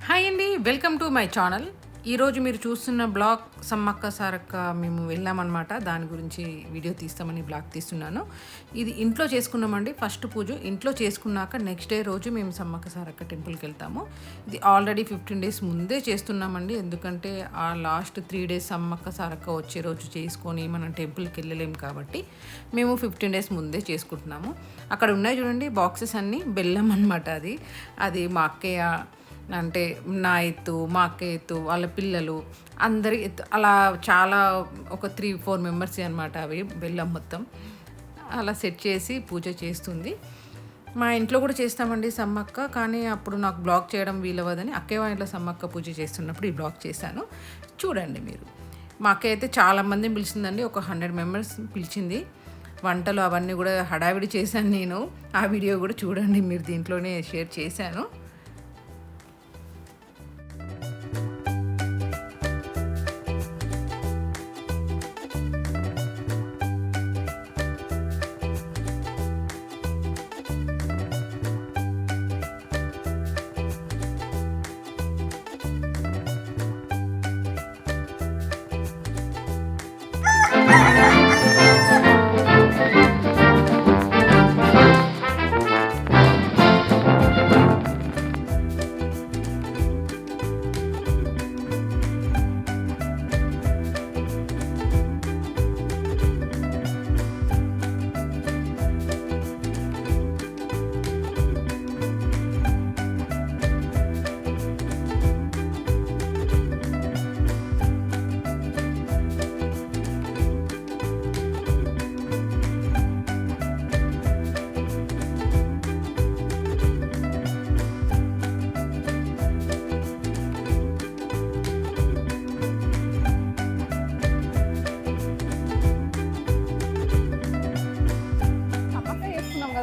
Hi అండి, welcome to my channel. ఈరోజు మీరు చూస్తున్న బ్లాగ్ సమ్మక్క సారక్క మేము వెళ్ళామన్నమాట. దాని గురించి వీడియో తీస్తామని బ్లాగ్ తీస్తున్నాను. ఇది ఇంట్లో చేసుకున్నామండి. ఫస్ట్ పూజ ఇంట్లో చేసుకున్నాక నెక్స్ట్ డే రోజు మేము సమ్మక్క సారక్క టెంపుల్కి వెళ్తాము. ఇది ఆల్రెడీ 15 days ముందే చేస్తున్నామండి. ఎందుకంటే ఆ లాస్ట్ 3 days సమ్మక్క సారక్క వచ్చే రోజు చేసుకొని మనం టెంపుల్కి వెళ్ళలేము కాబట్టి మేము 15 days ముందే చేసుకుంటున్నాము. అక్కడ ఉన్నాయి చూడండి బాక్సెస్ అన్నీ బెల్లం అనమాట. అది మా అక్కయ్య అంటే నా ఎత్తు, మా అక్క ఎత్తు, వాళ్ళ పిల్లలు అందరి ఎత్తు, అలా చాలా ఒక 3-4 మెంబర్స్ అనమాట. అవి బెల్లం మొత్తం అలా సెట్ చేసి పూజ చేస్తుంది. మా ఇంట్లో కూడా చేస్తామండి సమ్మక్క, కానీ అప్పుడు నాకు బ్లాగ్ చేయడం వీలవ్వదని అక్కయ్య ఇంట్లో సమ్మక్క పూజ చేస్తున్నప్పుడు ఈ బ్లాగ్ చేశాను. చూడండి మీరు. మా అక్కయ్య అయితే చాలామందిని పిలిచిందండి, ఒక 100 members పిలిచింది. వంటలు అవన్నీ కూడా హడావిడి చేశాను నేను. ఆ వీడియో కూడా చూడండి మీరు, దీంట్లోనే షేర్ చేశాను.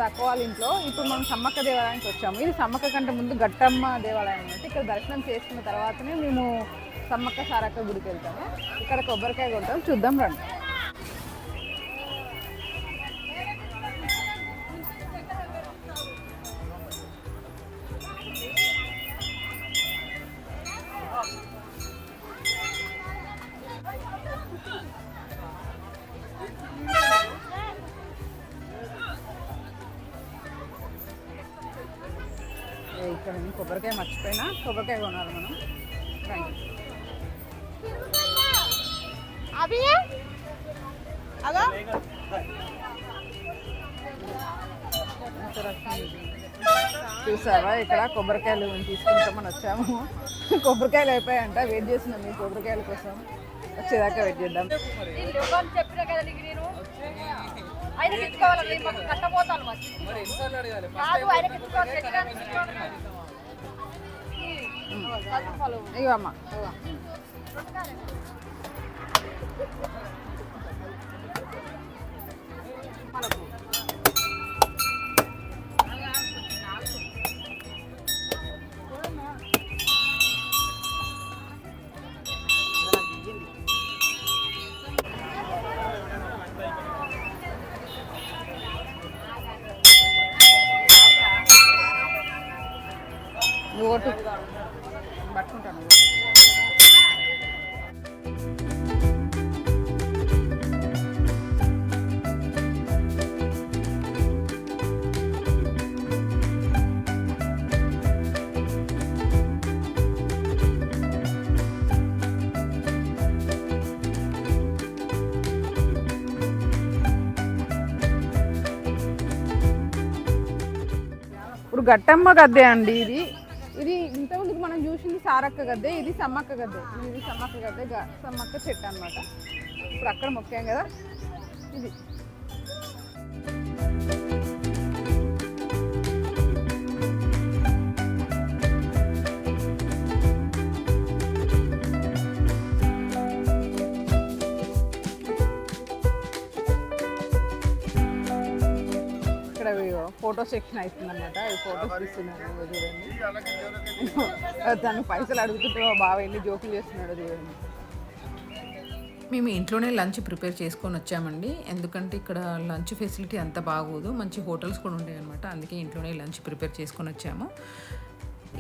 అక్క వాళ్ళ ఇంట్లో ఇప్పుడు మనం సమ్మక్క దేవాలయానికి వచ్చాము. ఇది సమ్మక్క కంటే ముందు గట్టమ్మ దేవాలయం అంటే ఇక్కడ దర్శనం చేసుకున్న తర్వాతనే మేము సమ్మక్క సారక్క గుడికి వెళ్తాము. ఇక్కడ కొబ్బరికాయ కొడతాం, చూద్దాం రండి. ఇక్కడ కొబ్బరికాయ మర్చిపోయినా, కొబ్బరికాయ కొనాలి మనం. చూసావా, ఇక్కడ కొబ్బరికాయలు తీసుకుంటామని వచ్చాము. కొబ్బరికాయలు అయిపోయాయంట, వెయిట్ చేస్తున్నాం మీ కొబ్బరికాయల కోసం. వచ్చేదాకా వెయిట్ చేద్దాం. చెప్పినా కదా నేను ఇగో అమ్మ, ఓటు పట్టుకుంటాను. ఇప్పుడు గట్టమ్మ గద్దె అండి ఇది. ఇది ఇంతకుముందుకు మనం చూసింది సారక్క గద్దె, ఇది సమ్మక్క గద్దె. ఇది సమ్మక్క గద్దె, సమ్మక్క చెట్టు అనమాట. ఇప్పుడు అక్కడ మొక్కాం కదా ఇది. ఇక్కడ ఫోటో సెక్షన్ అవుతుంది అనమాట. ఈ ఫోటోస్ తీస్తున్నాడు చూడండి. తను పైసలు అడుగుతుంటే బాగా వెళ్ళి జోకులు చేస్తున్నాడు చూడండి. మేము ఇంట్లోనే లంచ్ ప్రిపేర్ చేసుకొని వచ్చామండి. ఎందుకంటే ఇక్కడ లంచ్ ఫెసిలిటీ అంత బాగోదు, మంచి హోటల్స్ కూడా ఉంటాయి అనమాట. అందుకే ఇంట్లోనే లంచ్ ప్రిపేర్ చేసుకొని వచ్చాము.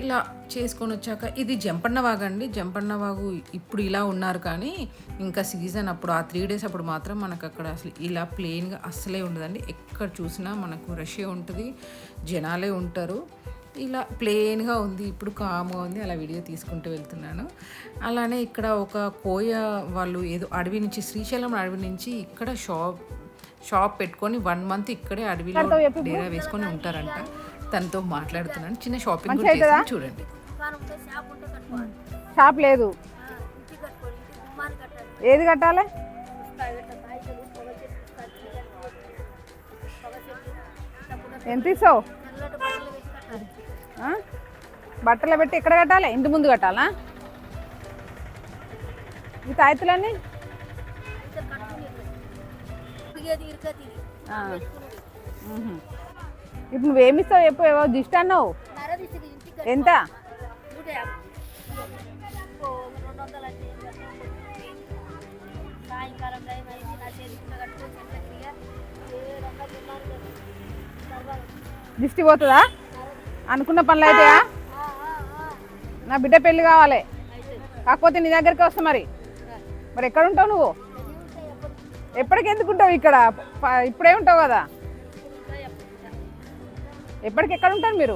ఇలా చేసుకొని వచ్చాక ఇది జంపన్న వాగు అండి. జంపన్న వాగు ఇప్పుడు ఇలా ఉన్నారు, కానీ ఇంకా సీజన్ అప్పుడు ఆ 3 days అప్పుడు మాత్రం మనకు అక్కడ అసలు ఇలా ప్లెయిన్గా అస్సలే ఉండదండి. ఎక్కడ చూసినా మనకు రష్యే ఉంటుంది, జనాలే ఉంటారు. ఇలా ప్లెయిన్గా ఉంది, ఇప్పుడు కామ్గా ఉంది. అలా వీడియో తీసుకుంటూ వెళ్తున్నాను. అలానే ఇక్కడ ఒక కోయ వాళ్ళు ఏదో అడవి నుంచి, శ్రీశైలం అడవి నుంచి ఇక్కడ షాప్ పెట్టుకొని 1 month ఇక్కడే అడవిలో డేరా వేసుకొని ఉంటారంట. తనతో మాట్లాడుతున్నాను. చిన్న షాపింగ్ కూడా చేసి చూడండి. షాప్ లేదు, ఏది కట్టాలి? ఎంత ఇస్తావు? బట్టలు పెట్టి ఎక్కడ కట్టాలి? ఇంటి ముందు కట్టాలా ఈ తాయితులన్నీ? ఇప్పుడు నువ్వేమిస్తావు చెప్పు. ఏవో దిష్టి అన్నావు, ఎంత? దిష్టి పోతుందా? అనుకున్న పనులు అయితాయా? నా బిడ్డ పెళ్ళి కావాలి, కాకపోతే నీ దగ్గరికి వస్తా. మరి ఎక్కడ ఉంటావు నువ్వు? ఎప్పటికి ఎందుకుంటావు ఇక్కడ? ఇప్పుడే ఉంటావు కదా. ఎప్పటికి ఎక్కడ ఉంటారు మీరు?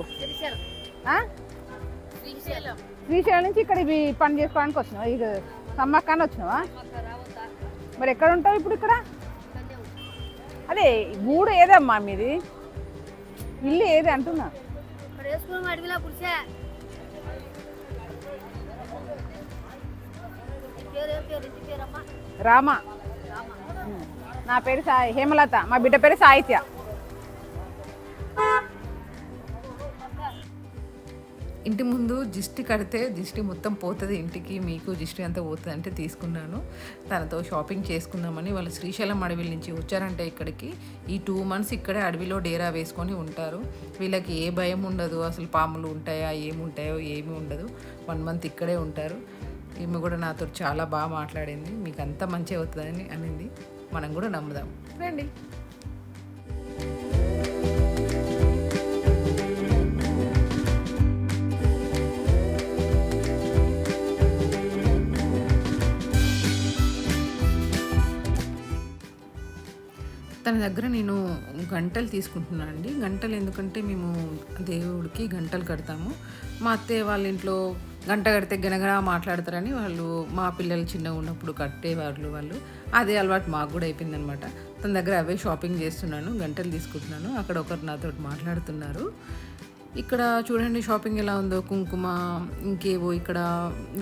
శ్రీశైలం నుంచి ఇక్కడ ఇవి పని చేసుకోవడానికి వచ్చినావా? ఇక సమ్మక్కని వచ్చినావా? మరి ఎక్కడ ఉంటావు ఇప్పుడు? ఇక్కడ అదే గూడు ఏదమ్మా మీది? ఇల్లు ఏది అంటున్నా? రామా. నా పేరు హేమలత, మా బిడ్డ పేరు సాహిత్య. ఇంటి ముందు దిష్టి కడితే దిష్టి మొత్తం పోతుంది ఇంటికి, మీకు దిష్టి అంతా పోతుంది అంటే తీసుకున్నాను. తనతో షాపింగ్ చేసుకుందామని. వాళ్ళు శ్రీశైలం అడవి నుంచి వచ్చారంటే ఇక్కడికి. ఈ 2 months ఇక్కడే అడవిలో డేరా వేసుకొని ఉంటారు. వీళ్ళకి ఏ భయం ఉండదు, అసలు పాములు ఉంటాయా ఏముంటాయో ఏమీ ఉండదు. 1 month ఇక్కడే ఉంటారు. ఈమె కూడా నాతో చాలా బాగా మాట్లాడింది. మీకు అంతా మంచి అవుతుందని అనింది. మనం కూడా నమ్ముదాం రండి. తన దగ్గర నేను గంటలు తీసుకుంటున్నాను అండి. గంటలు ఎందుకంటే మేము దేవుడికి గంటలు కడతాము. మా అత్తయ్య వాళ్ళ ఇంట్లో గంట కడితే గనగన మాట్లాడతారని వాళ్ళు, మా పిల్లలు చిన్నగా ఉన్నప్పుడు కట్టేవాళ్ళు వాళ్ళు. అదే అలవాటు మాకు కూడా అయిపోయిందనమాట. తన దగ్గర అవే షాపింగ్ చేస్తున్నాను, గంటలు తీసుకుంటున్నాను. అక్కడ ఒకరు నాతో మాట్లాడుతున్నారు. ఇక్కడ చూడండి షాపింగ్ ఎలా ఉందో. కుంకుమ, ఇంకేవో ఇక్కడ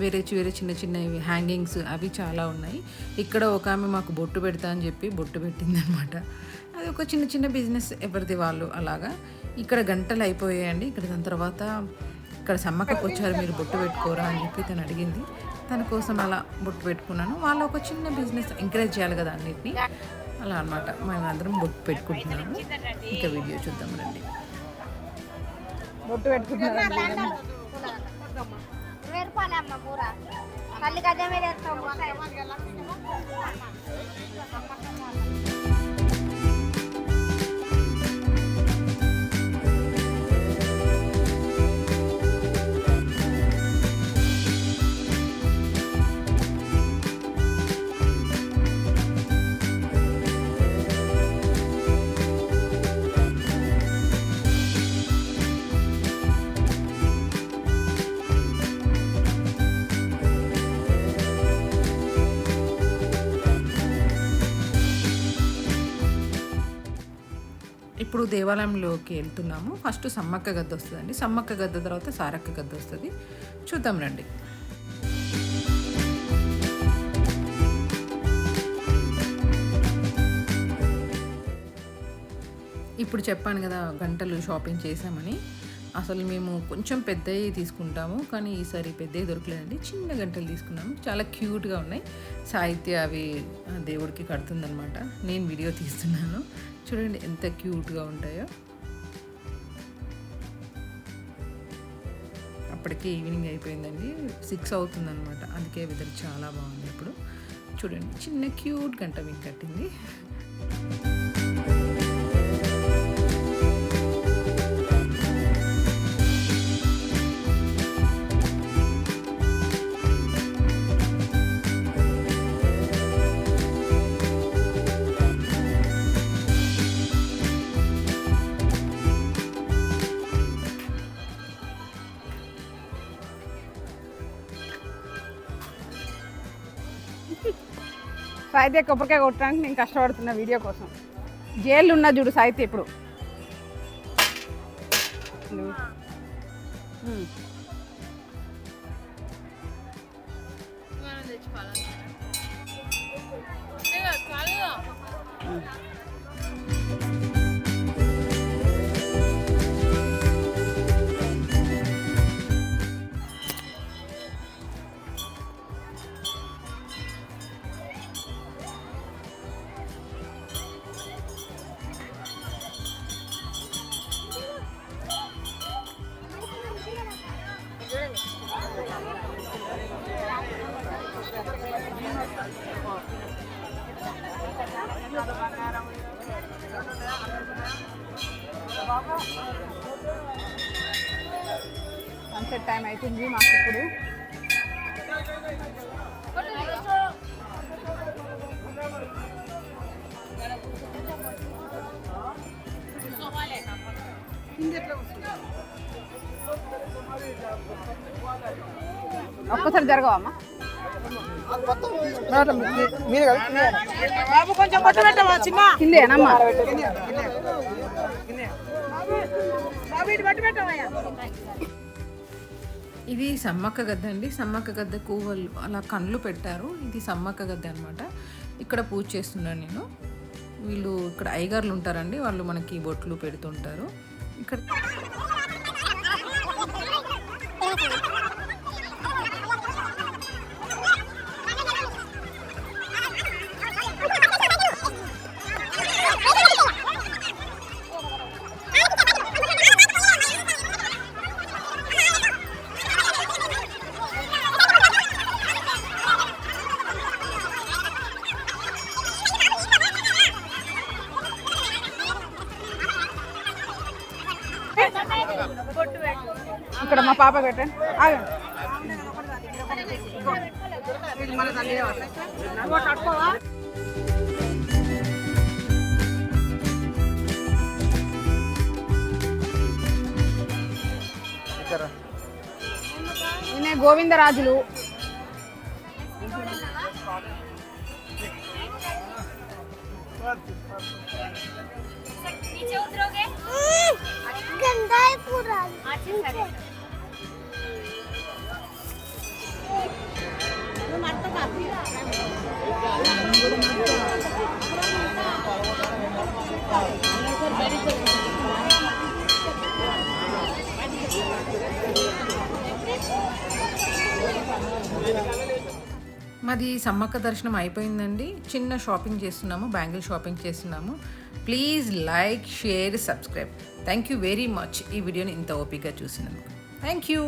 వేరే చిన్న చిన్నవి హ్యాంగింగ్స్ అవి చాలా ఉన్నాయి. ఇక్కడ ఒక ఆమె మాకు బొట్టు పెడతా అని చెప్పి బొట్టు పెట్టిందనమాట. అది ఒక చిన్న బిజినెస్, ఎవరిది వాళ్ళు అలాగా. ఇక్కడ గంటలు అయిపోయాయండి. ఇక్కడ దాని తర్వాత ఇక్కడ సమ్మక్కకు వచ్చారు, మీరు బొట్టు పెట్టుకోరా అని చెప్పి తను అడిగింది. తన కోసం అలా బొట్టు పెట్టుకున్నాను. వాళ్ళు ఒక చిన్న బిజినెస్ ఎంకరేజ్ చేయాలి కదా అన్నిటిని, అలా అనమాట. మేము అందరం బొట్టు పెట్టుకుంటున్నాము. ఇంకా వీడియో చూద్దాం రండి. బొట్టు పెట్టుకుంటున్నాను. ఇప్పుడు దేవాలయంలోకి వెళ్తున్నాము. ఫస్ట్ సమ్మక్క గద్ద వస్తుందండి. సమ్మక్క గద్ద తర్వాత సారక్క గద్ద వస్తుంది. చూద్దాం రండి. ఇప్పుడు చెప్పాను కదా గంటలు షాపింగ్ చేసామని. అసలు మేము కొంచెం పెద్దవి తీసుకుంటాము, కానీ ఈసారి పెద్దవి దొరకలేదండి. చిన్న గంటలు తీసుకున్నాము, చాలా క్యూట్గా ఉన్నాయి. సాహిత్య అవి దేవుడికి కడుతుందనమాట. నేను వీడియో తీస్తున్నాను, చూడండి ఎంత క్యూట్గా ఉంటాయో. అప్పటికే ఈవినింగ్ అయిపోయిందండి, 6 అవుతుందన్నమాట. అందుకే వెదర్ చాలా బాగుంది. ఇప్పుడు చూడండి చిన్న క్యూట్ గంట మీకు కట్టింది. సాహిత్య కొబ్బరికాయ కొట్టడానికి నేను కష్టపడుతున్నా వీడియో కోసం. జైలు ఉన్నా చూడు సాహిత్య ఇప్పుడు. సన్సెట్ టైం అవుతుంది మాకు ఇప్పుడు. ఒక్కసారి జరగవమ్మా. కిందేనమ్మా. ఇది సమ్మక్క గద్దె అండి. సమ్మక్క గద్దెకు వాళ్ళు అలా కళ్ళు పెట్టారు. ఇది సమ్మక్క గద్దె అనమాట. ఇక్కడ పూజ చేస్తున్నాను నేను. వీళ్ళు ఇక్కడ అయ్యగారులు ఉంటారండి, వాళ్ళు మనకి బొట్లు పెడుతుంటారు. ఇక్కడ ఇక్కడ మా పాప పెట్టండి. ఈయన గోవిందరాజులు. మాది సమ్మక్క దర్శనం అయిపోయిందండి. చిన్న షాపింగ్ చేస్తున్నాము, బ్యాంగిల్ షాపింగ్ చేస్తున్నాము. Please like, share, subscribe. Thank you very much ఈ వీడియోని ఇంత ఓపికగా చూసినందుకు. Thank you.